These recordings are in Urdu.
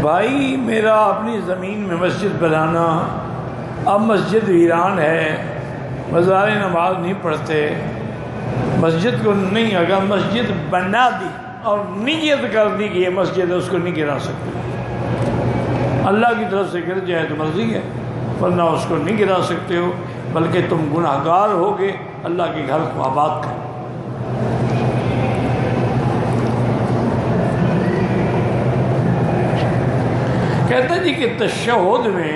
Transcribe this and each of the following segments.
بھائی میرا اپنی زمین میں مسجد بنانا، اب مسجد ویران ہے، مزار نماز نہیں پڑھتے، مسجد کو نہیں، اگر مسجد بنا دی اور نیت کر دی کہ یہ مسجد ہے، اس کو نہیں گرا سکتے۔ اللہ کی طرف سے گر جائے تو مرضی ہے، ورنہ اس کو نہیں گرا سکتے ہو، بلکہ تم گناہ گار ہوگے، اللہ کے گھر کو آباد کرو۔ کہتا جی کہ تشہد میں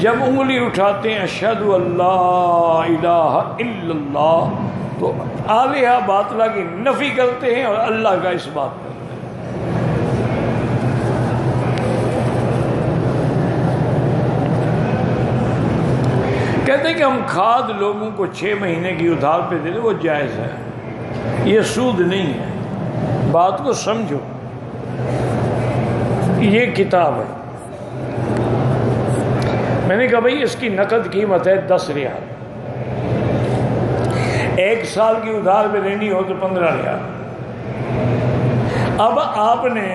جب انگلی اٹھاتے ہیں اشہد اللہ الہ الا اللہ، تو آلہہ باطلہ کی نفی کرتے ہیں اور اللہ کا اس بات کرتے ہیں۔ کہتے ہیں کہ ہم کھاد لوگوں کو 6 مہینے کی ادھار پہ دے دیں، وہ جائز ہے، یہ سود نہیں ہے۔ بات کو سمجھو، یہ کتاب ہے، میں نے کہا بھائی اس کی نقد قیمت ہے 10 ریال، 1 سال کی ادھار پہ لینی ہو تو 15 ریال۔ اب آپ نے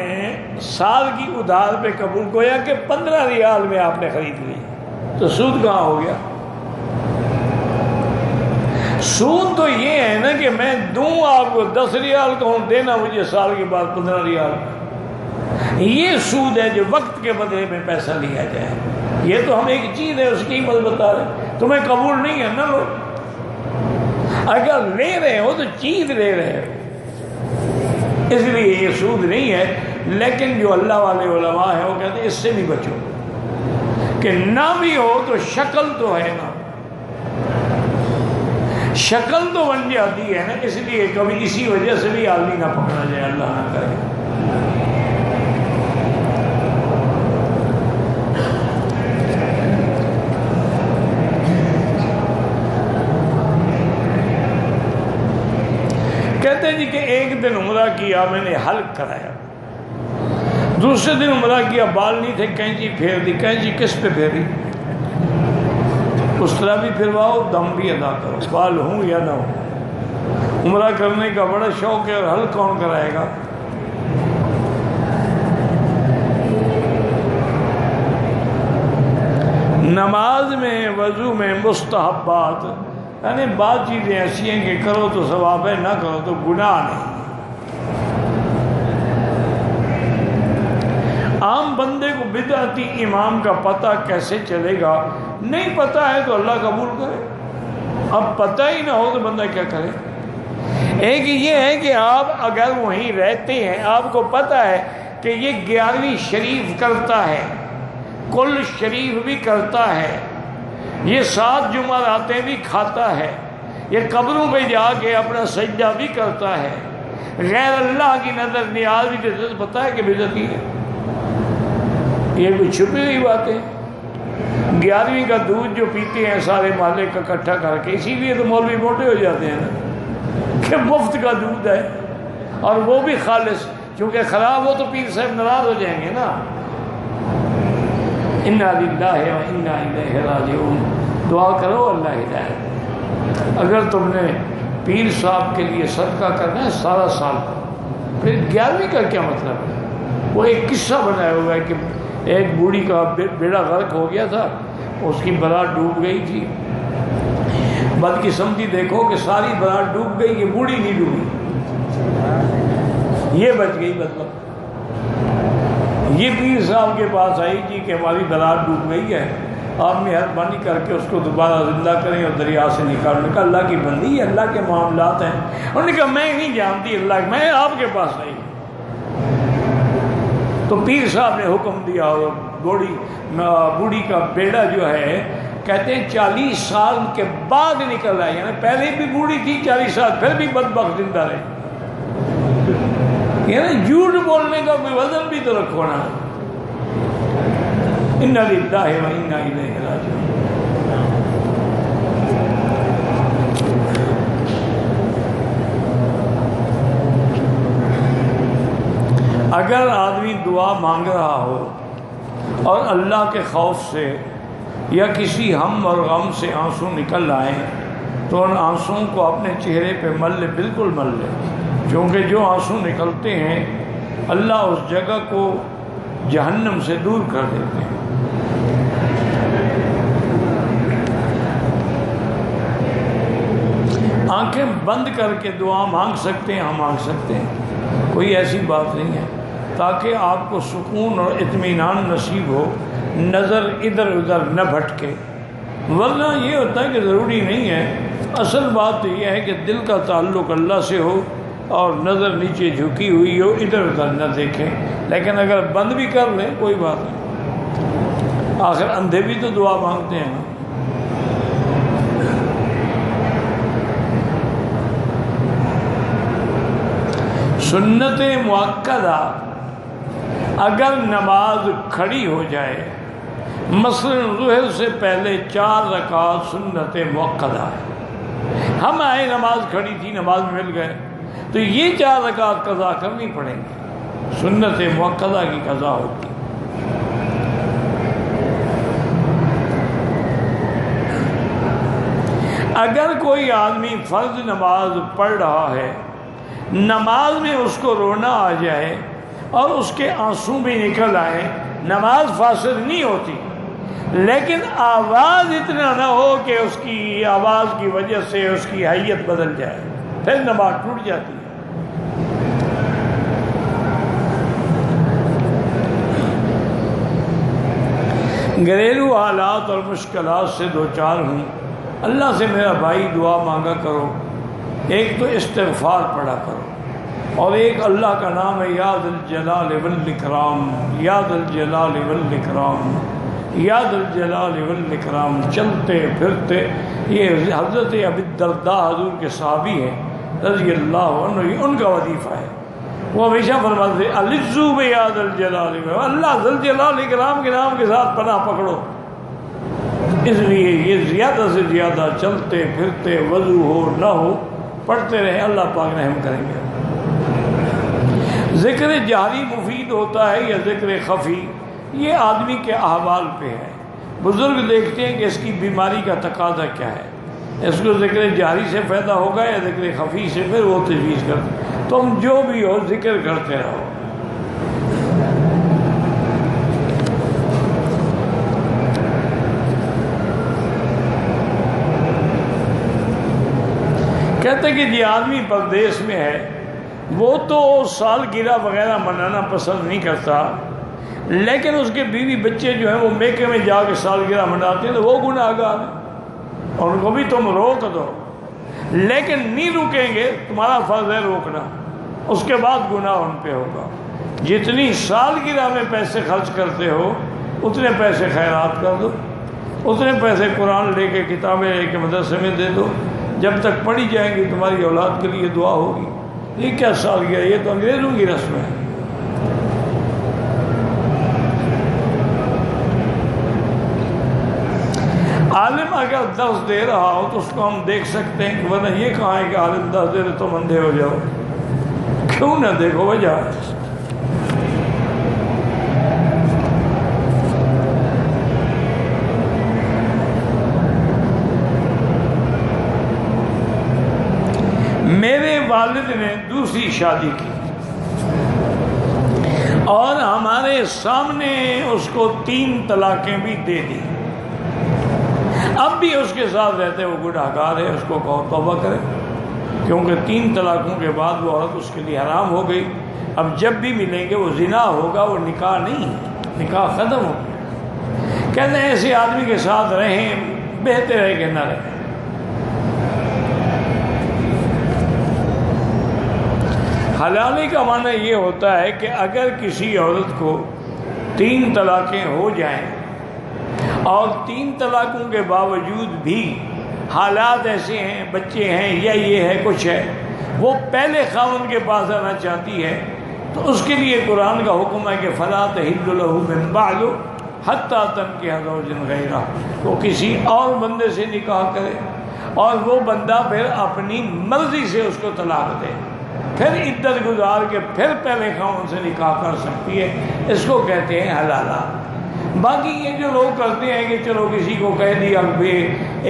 سال کی ادھار پہ قبول گویا کہ 15 ریال میں آپ نے خرید لی، تو سود کہاں ہو گیا؟ سود تو یہ ہے نا کہ میں دوں آپ کو 10 ریال کہوں، دینا مجھے سال کے بعد 15 ریال۔ یہ سود ہے جو وقت کے بدلے میں پیسہ لیا جائے۔ یہ تو ہم ایک چیز ہے، اس کی قیمت بتا رہے، تمہیں قبول نہیں ہے نہ لو، اگر لے رہے ہو تو چیز لے رہے ہو، اس لیے یہ سود نہیں ہے۔ لیکن جو اللہ والے علماء ہیں وہ کہتے ہیں اس سے بھی بچو، کہ نہ بھی ہو تو شکل تو ہے نا، شکل تو بن جاتی ہے نا، اس لیے کبھی اسی وجہ سے بھی آدمی نہ پکڑا جائے، اللہ نہ کرے۔ کہتے ہیں جی کہ ایک دن عمرہ کیا، میں نے حلق کرایا، دوسرے دن عمرہ کیا، بال نہیں تھے، کینچی پھیر دی۔ کینچی کس پہ پھیری؟ اس طرح بھی پھرواؤ، دم بھی ادا کرو، بال ہوں یا نہ ہوں۔ عمرہ کرنے کا بڑا شوق ہے، اور حلق کون کرائے گا؟ نماز میں، وضو میں مستحبات، یعنی بعض چیزیں ایسی ہیں کہ کرو تو ثواب ہے، نہ کرو تو گناہ نہیں۔ عام بندے کو بدعتی امام کا پتہ کیسے چلے گا؟ نہیں پتہ ہے تو اللہ قبول کرے، اب پتہ ہی نہ ہو تو بندہ کیا کرے؟ ایک یہ ہے کہ آپ اگر وہیں رہتے ہیں، آپ کو پتہ ہے کہ یہ 11ویں شریف کرتا ہے، کل شریف بھی کرتا ہے، یہ 7 جمعراتیں بھی کھاتا ہے، یہ قبروں پہ جا کے اپنا سجدہ بھی کرتا ہے، غیر اللہ کی نظر نیاز بھی دیتا ہے، پتہ ہے کہ بدعتی ہے؟ یہ کوئی چھپی ہوئی باتیں؟ 11ویں کا دودھ جو پیتے ہیں سارے محلے کا اکٹھا کر کے، اسی لیے تو مولوی موٹے ہو جاتے ہیں نا، کہ مفت کا دودھ ہے، اور وہ بھی خالص، چونکہ خراب ہو تو پیر صاحب ناراض ہو جائیں گے نا۔ انا للہ و انا الیہ راجعون، دعا کرو اللہ ہدایت۔ اگر تم نے پیر صاحب کے لیے صدقہ کرنا ہے سارا سال، پھر 11ویں کا کیا مطلب ہے؟ وہ ایک قصہ بنایا ہوا ہے کہ ایک بوڑھی کا بیڑا غرق ہو گیا تھا، اس کی برات ڈوب گئی تھی، بدقسمتی دیکھو کہ ساری برات ڈوب گئی، یہ بوڑھی نہیں ڈوبی، یہ بچ گئی۔ مطلب یہ پیر صاحب کے پاس آئی جی کہ ہماری برات ڈوب گئی ہے، آپ مہربانی کر کے اس کو دوبارہ زندہ کریں اور دریا سے نکالنے کا۔ اللہ کی بندی ہے، اللہ کے معاملات ہیں۔ انہوں نے کہا میں نہیں جانتی اللہ، میں آپ کے پاس آئی۔ تو پیر صاحب نے حکم دیا، اور بوڑھی کا بیڑا جو ہے کہتے ہیں 40 سال کے بعد نکل رہا ہے، یعنی پہلے بھی بوڑھی تھی 40 سال، پھر بھی بدبخت زندہ رہی۔ یعنی جھوٹ بولنے کا کوئی وزن بھی تو رکھو نا۔ انا للہ و انا الیہ راجعون۔ اگر آدمی دعا مانگ رہا ہو اور اللہ کے خوف سے یا کسی ہم اور غم سے آنسو نکل آئیں، تو ان آنسوؤں کو اپنے چہرے پہ مل لے، بالکل مل لے، کیونکہ جو آنسو نکلتے ہیں اللہ اس جگہ کو جہنم سے دور کر دیتے ہیں۔ آنکھیں بند کر کے دعا مانگ سکتے ہیں، ہم مانگ سکتے ہیں، کوئی ایسی بات نہیں ہے، تاکہ آپ کو سکون اور اطمینان نصیب ہو، نظر ادھر ادھر نہ بھٹکے۔ ورنہ یہ ہوتا ہے کہ ضروری نہیں ہے، اصل بات تو یہ ہے کہ دل کا تعلق اللہ سے ہو اور نظر نیچے جھکی ہوئی ہو، ادھر ادھر نہ دیکھیں۔ لیکن اگر بند بھی کر لیں کوئی بات نہیں، آخر اندھے بھی تو دعا مانگتے ہیں نا۔ سنت مؤکدہ اگر نماز کھڑی ہو جائے، مثلاً ظہر سے پہلے 4 رکعت سنت مؤکدہ ہے، ہم آئے نماز کھڑی تھی، نماز میں مل گئے، تو یہ 4 رکعت قضا کرنی پڑیں گی، سنت مؤکدہ کی قضا ہوتی۔ اگر کوئی آدمی فرض نماز پڑھ رہا ہے، نماز میں اس کو رونا آ جائے اور اس کے آنسو بھی نکل آئے، نماز فاسد نہیں ہوتی، لیکن آواز اتنا نہ ہو کہ اس کی آواز کی وجہ سے اس کی حیت بدل جائے، پھر نماز ٹوٹ جاتی ہے۔ گھریلو حالات اور مشکلات سے دوچار ہوں، اللہ سے میرا بھائی دعا مانگا کرو، ایک تو استغفار پڑھا کرو، اور ایک اللہ کا نام ہے یا ذا الجلال والاکرام، یا ذا الجلال والاکرام، یا ذا الجلال والاکرام، چلتے پھرتے۔ یہ حضرت ابی الدرداء حضور کے صحابی ہیں رضی اللہ عنہ، یہ ان کا وظیفہ ہے، وہ ہمیشہ فرماتے ہیں الجو بیا ذا الجلال، اللہ ذا الجلال والاکرام کے نام کے ساتھ پناہ پکڑو۔ اس لیے یہ زیادہ سے زیادہ چلتے پھرتے، وضو ہو نہ ہو، پڑھتے رہیں، اللہ پاک رحم کریں گے۔ ذکر جہری مفید ہوتا ہے یا ذکر خفی، یہ آدمی کے احوال پہ ہے۔ بزرگ دیکھتے ہیں کہ اس کی بیماری کا تقاضا کیا ہے، اس کو ذکر جہری سے فائدہ ہوگا یا ذکر خفی سے، پھر وہ تجویز کرتے، تم جو بھی ہو ذکر کرتے رہو۔ کہتے ہیں کہ یہ آدمی پردیس میں ہے، وہ تو سالگرہ وغیرہ منانا پسند نہیں کرتا، لیکن اس کے بیوی بچے جو ہیں وہ میکے میں جا کے سالگرہ مناتے ہیں، تو وہ گناہ گار ہیں، اور ان کو بھی تم روک دو، لیکن نہیں رکیں گے، تمہارا فرض ہے روکنا، اس کے بعد گناہ ان پہ ہوگا۔ جتنی سالگرہ میں پیسے خرچ کرتے ہو اتنے پیسے خیرات کر دو، اتنے پیسے قرآن لے کے کتابیں لے کے مدرسے میں دے دو، جب تک پڑھی جائیں گی تمہاری اولاد کے لیے دعا ہوگی۔ یہ کیا سالگرہ، یہ تو انگریزوں کی رسم ہے۔ عالم اگر درس دے رہا ہو تو اس کو ہم دیکھ سکتے ہیں، ورنہ یہ کہاں ہے کہ عالم درس دے رہے تم اندھے ہو جاؤ، کیوں نہ دیکھو، وجہ ہے۔ میرے والد نے دوسری شادی کی اور ہمارے سامنے اس کو 3 طلاقیں بھی دے دی، اب بھی اس کے ساتھ رہتے، وہ گنہگار ہے، اس کو کہو توبہ کرے، کیونکہ 3 طلاقوں کے بعد وہ عورت اس کے لیے حرام ہو گئی، اب جب بھی ملیں گے وہ زنا ہوگا، وہ نکاح نہیں ہے، نکاح ختم ہو گیا۔ کہتے ہیں ایسے آدمی کے ساتھ رہیں، بہتر ہے کہ نہ رہیں۔ حلالی کا معنی یہ ہوتا ہے کہ اگر کسی عورت کو 3 طلاقیں ہو جائیں اور 3 طلاقوں کے باوجود بھی حالات ایسے ہیں، بچے ہیں یا یہ ہے کچھ ہے، وہ پہلے خاوند کے پاس آنا چاہتی ہے، تو اس کے لیے قرآن کا حکم ہے کہ فَلَا تَحِلُّ لَهُ مِن بَعْدُ حَتَّىٰ تَنكِحَ زَوْجًا غَيْرَهُ، وہ کسی اور بندے سے نکاح کرے اور وہ بندہ پھر اپنی مرضی سے اس کو طلاق دے، پھر عدت گزار کے پھر پہلے خاوند سے نکاح کر سکتی ہے، اس کو کہتے ہیں حلالہ۔ باقی یہ جو لوگ کرتے ہیں کہ چلو کسی کو کہہ دیا کہ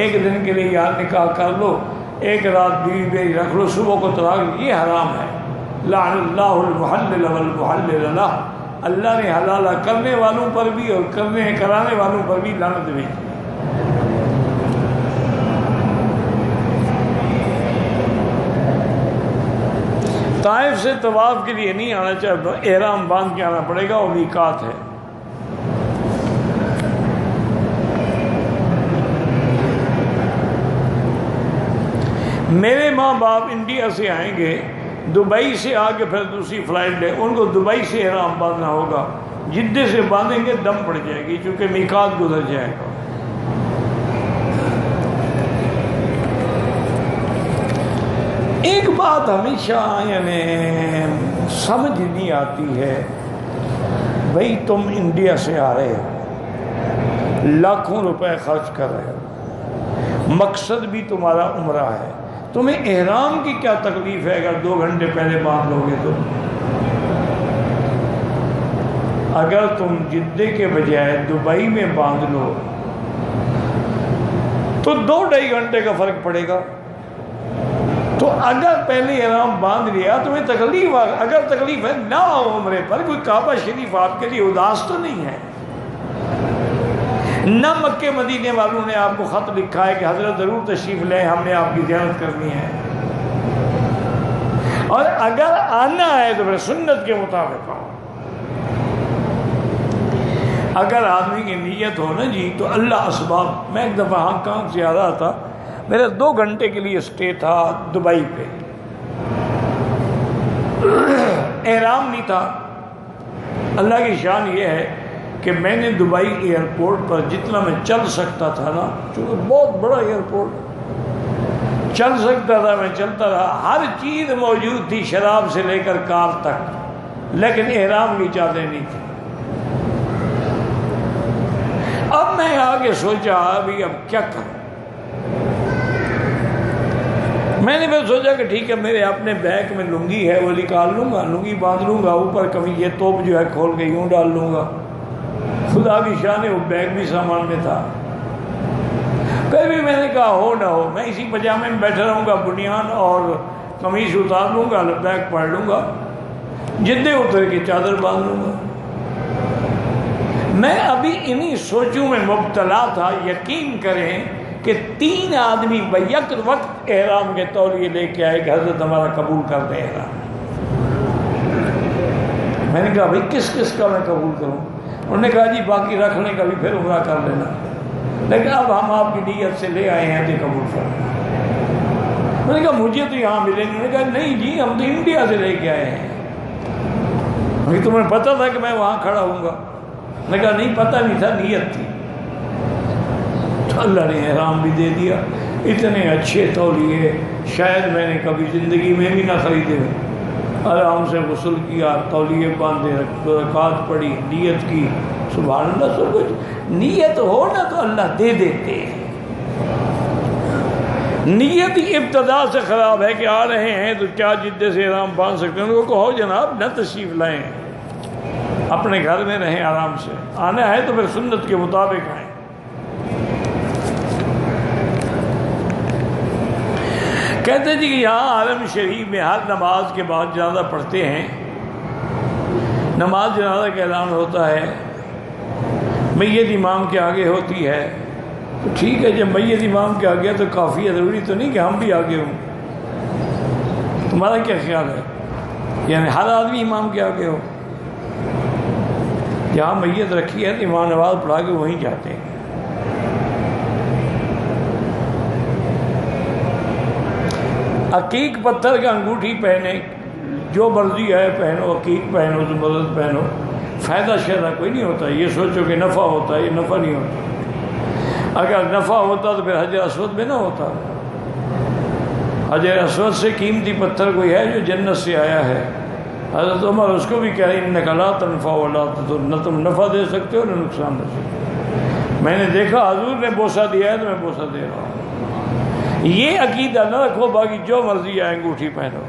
1 دن کے لیے یار نکاح کر لو، 1 رات بیوی بیوی رکھ لو، صبح کو طلاق، یہ حرام ہے۔ لعن اللہ المحلل والمحلل لہ، اللہ نے حلالہ کرنے والوں پر بھی اور کرانے والوں پر بھی لعنت بھیجی۔ طائف سے طواف کے لیے نہیں آنا چاہتا، احرام باندھ کے آنا پڑے گا، وہ میقات ہے۔ میرے ماں باپ انڈیا سے آئیں گے، دبئی سے آ کے پھر دوسری فلائٹ لے، ان کو دبئی سے احرام باندھنا ہوگا، جدے سے باندھیں گے دم پڑ جائے گی چونکہ میقات گزر جائے گا۔ ایک بات ہمیشہ یعنی سمجھ نہیں آتی ہے، بھئی تم انڈیا سے آ رہے ہو، لاکھوں روپے خرچ کر رہے ہو، مقصد بھی تمہارا عمرہ ہے، تمہیں احرام کی کیا تکلیف ہے اگر 2 گھنٹے پہلے باندھ لو گے تو؟ اگر تم جدے کے بجائے دبئی میں باندھ لو تو 2-2.5 گھنٹے کا فرق پڑے گا۔ تو اگر پہلے احرام باندھ لیا تمہیں تکلیف، اگر تکلیف ہے نہ آؤ عمرے پر، کوئی کعبہ شریف آپ کے لیے اداس تو نہیں ہے، نہ مکے مدینے والوں نے آپ کو خط لکھا ہے کہ حضرت ضرور تشریف لیں، ہم نے آپ کی زیارت کرنی ہے۔ اور اگر آنا ہے تو پھر سنت کے مطابق آؤ۔ اگر آدمی کی نیت ہو نا جی تو اللہ اسباب۔ میں ایک دفعہ ہانگ کانگ سے آ رہا تھا، میرا 2 گھنٹے کے لیے اسٹے تھا دبئی پہ، احرام نہیں تھا۔ اللہ کی شان یہ ہے کہ میں نے دبئی ایئرپورٹ پر جتنا میں چل سکتا تھا نا، چونکہ بہت بڑا ایئرپورٹ، چل سکتا تھا، میں چلتا رہا، ہر چیز موجود تھی، شراب سے لے کر کار تک، لیکن احرام کی چادر نہیں تھی۔ اب میں آگے سوچا ابھی اب کیا کروں، میں نے پھر سوچا کہ ٹھیک ہے میرے اپنے بیگ میں لنگی ہے وہ نکال لوں گا، لنگی باندھ لوں گا، اوپر کبھی یہ توپ جو ہے کھول کے یوں ڈال لوں گا۔ خدا کی شان ہے وہ بیگ بھی سامان میں تھا۔ پھر بھی میں نے کہا ہو نہ ہو، میں اسی پجامے میں بیٹھا رہوں گا، بنیان اور قمیص اتار لوں گا، بیگ پڑھ لوں گا، جدے اتر کے چادر باندھ لوں گا۔ میں ابھی انہی سوچوں میں مبتلا تھا۔ یقین کریں کہ 3 آدمی بیک وقت احرام کے تولیے لے کے آئے کہ حضرت ہمارا قبول کر دیں احرام۔ میں نے کہا بھائی کس کس کا میں قبول کروں؟ انہوں نے کہا جی باقی رکھنے کا بھی پھر عمرہ کر لینا، لیکن اب ہم آپ کی نیت سے لے آئے ہیں تو قبول کر لیں۔ میں نے کہا مجھے تو یہاں ملیں گے۔ انہوں نے کہا نہیں جی ہم تو انڈیا سے لے کے آئے ہیں، تمہیں پتہ تھا کہ میں وہاں کھڑا ہوں گا؟ میں نے کہا نہیں پتہ نہیں تھا، نیت تھی۔ تو اللہ نے احرام بھی دے دیا۔ اتنے اچھے تولیے شاید میں نے کبھی زندگی میں بھی نہ خریدے۔ آرام سے غسل کیا، تولیے باندھے، رکعت پڑھی، نیت کی، سبحان اللہ۔ سب کچھ نیت ہو نا تو اللہ دے دیتے ہیں۔ نیت ہی ابتدا سے خراب ہے کہ آ رہے ہیں تو کیا جدے سے احرام باندھ سکتے ہیں؟ ان کو کہو جناب نہ تشریف لائیں، اپنے گھر میں رہیں آرام سے، آنا ہے تو پھر سنت کے مطابق آئیں۔ کہتے جی کہ یہاں حرم شریف میں ہر نماز کے بعد جنازہ پڑھتے ہیں، نماز جنازہ کا اعلان ہوتا ہے، میت امام کے آگے ہوتی ہے، تو ٹھیک ہے جب میت امام کے آگے تو کافی ہے، ضروری تو نہیں کہ ہم بھی آگے ہوں۔ تمہارا کیا خیال ہے؟ یعنی ہر آدمی امام کے آگے ہو؟ جہاں میت رکھی ہے تو امام نماز پڑھا کے وہیں جاتے ہیں۔ عقیق پتھر کا انگوٹھی پہنے، جو مرضی ہے پہنو، عقیق پہنو، زبردست پہنو، فائدہ شائدہ کوئی نہیں ہوتا۔ یہ سوچو کہ نفع ہوتا ہے، یہ نفع نہیں ہوتا۔ اگر نفع ہوتا تو پھر حجر اسود میں نہ ہوتا۔ حجر اسود سے قیمتی پتھر کوئی ہے جو جنت سے آیا ہے، حضرت عمر اس کو بھی کہہ رہے انک لا تنفع ولا تضر، نہ تم نفع دے سکتے ہو نہ نقصان دے سکتے۔ میں نے دیکھا حضور نے بوسہ دیا ہے تو میں بوسہ دے رہا ہوں۔ یہ عقیدہ نہ رکھو باقی جو مرضی ہے انگوٹھی پہنو۔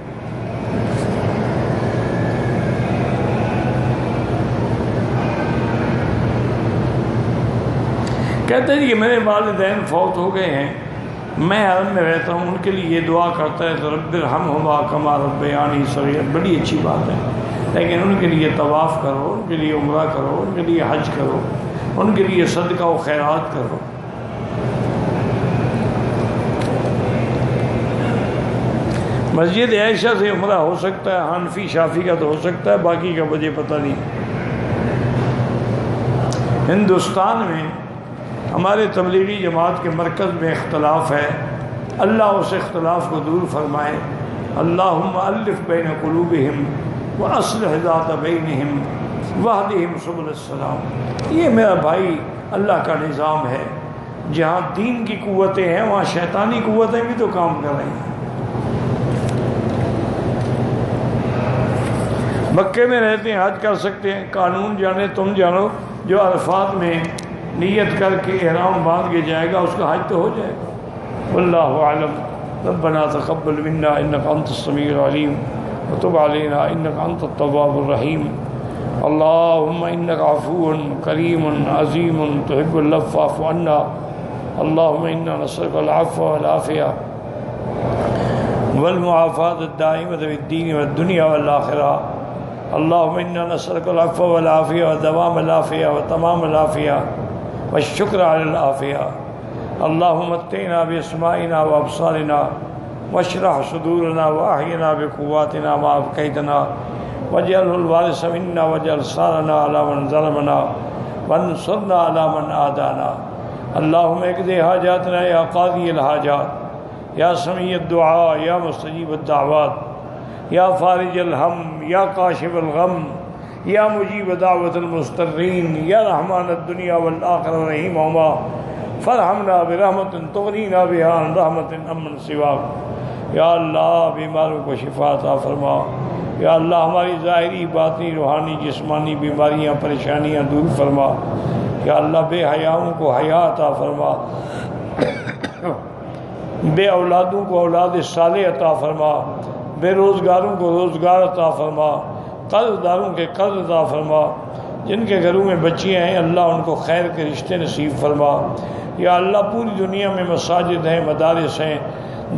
کہتے ہیں کہ میرے والدین فوت ہو گئے ہیں، میں حرم میں رہتا ہوں، ان کے لیے یہ دعا کرتا ہے تو رب ارحمہما کما ربیانی صغیرا، بڑی اچھی بات ہے، لیکن ان کے لیے طواف کرو، ان کے لیے عمرہ کرو، ان کے لیے حج کرو، ان کے لیے صدقہ و خیرات کرو۔ مسجد عائشہ سے عمرہ ہو سکتا ہے، حنفی شافی کا تو ہو سکتا ہے، باقی کا مجھے پتہ نہیں۔ ہندوستان میں ہمارے تبلیغی جماعت کے مرکز میں اختلاف ہے، اللہ اس اختلاف کو دور فرمائے۔ اللہم الف بین قلوبہم واصلح ذات بینہم واہدہم سبل السلام۔ یہ میرا بھائی اللہ کا نظام ہے، جہاں دین کی قوتیں ہیں وہاں شیطانی قوتیں بھی تو کام کر رہی ہیں۔ مکے میں رہتے ہیں، حج کر سکتے ہیں، قانون جانے تم جانو، جو عرفات میں نیت کر کے احرام باندھ کے جائے گا اس کا حج تو ہو جائے گا۔ واللہ اعلم۔ ربنا تقبل منا انک انت السمیع العلیم وتب علینا انک انت التواب الرحیم۔ اللہم انک عفو کریم عظیم تحب العفو فاعف عنا۔ اللہم انا نسألک العفو والعافیہ والمعافاة الدائمة في الدين والدنيا والآخرة۔ اللهم إنا نسألك العفو والعافية ودوام العافية وتمام العافية والشكر على العافية۔ اللهم متعنا بأسمائنا وأبصارنا واشرح صدورنا وأحينا بقواتنا ما أبقيتنا واجعله الوارث منا واجعل ثارنا على من ظلمنا وانصرنا على من عادانا۔ اللهم اقض حاجاتنا يا قاضي الحاجات یا سمیع الدعاء یا مستجیب الدعوات یا فارج الہم یا کاشف الغم یا مجیب دعوت المضطرین یا رحمان الدنیا والآخرہ رحیمہما فرحمنا برحمت تغنینا بها عن رحمت امن سواک۔ یا اللہ بیماروں کو شفا عطا فرما، یا اللہ ہماری ظاہری باطنی روحانی جسمانی بیماریاں پریشانیاں دور فرما، یا اللہ بے حیاؤں کو حیا عطا فرما، بے اولادوں کو اولاد صالح عطا فرما، بے روزگاروں کو روزگار عطا فرما، قرض داروں کے قرض عطا فرما، جن کے گھروں میں بچیاں ہیں اللہ ان کو خیر کے رشتے نصیب فرما۔ یا اللہ پوری دنیا میں مساجد ہیں، مدارس ہیں،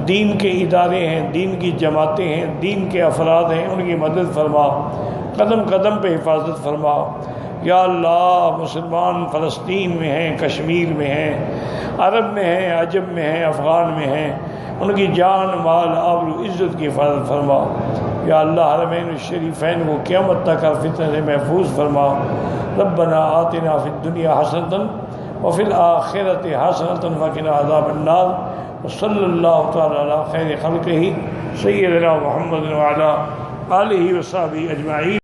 دین کے ادارے ہیں، دین کی جماعتیں ہیں، دین کے افراد ہیں، ان کی مدد فرما، قدم قدم پہ حفاظت فرما۔ یا اللہ مسلمان فلسطین میں ہیں، کشمیر میں ہیں، عرب میں ہیں، عجم میں ہیں، افغان میں ہیں، ان کی جان مال آبرو عزت کی حفاظت فرما۔ یا اللہ حرمین الشریفین کو قیامت تک ہر فتنہ سے محفوظ فرما۔ ربنا آتنا فی الدنیا حسنۃ وفی الآخرۃ حسنۃ وقنا عذاب النار۔ وصلی اللہ تعالی علی خیر خلقہ سیدنا محمد وعلی آلہ وصحبہ اجمعین۔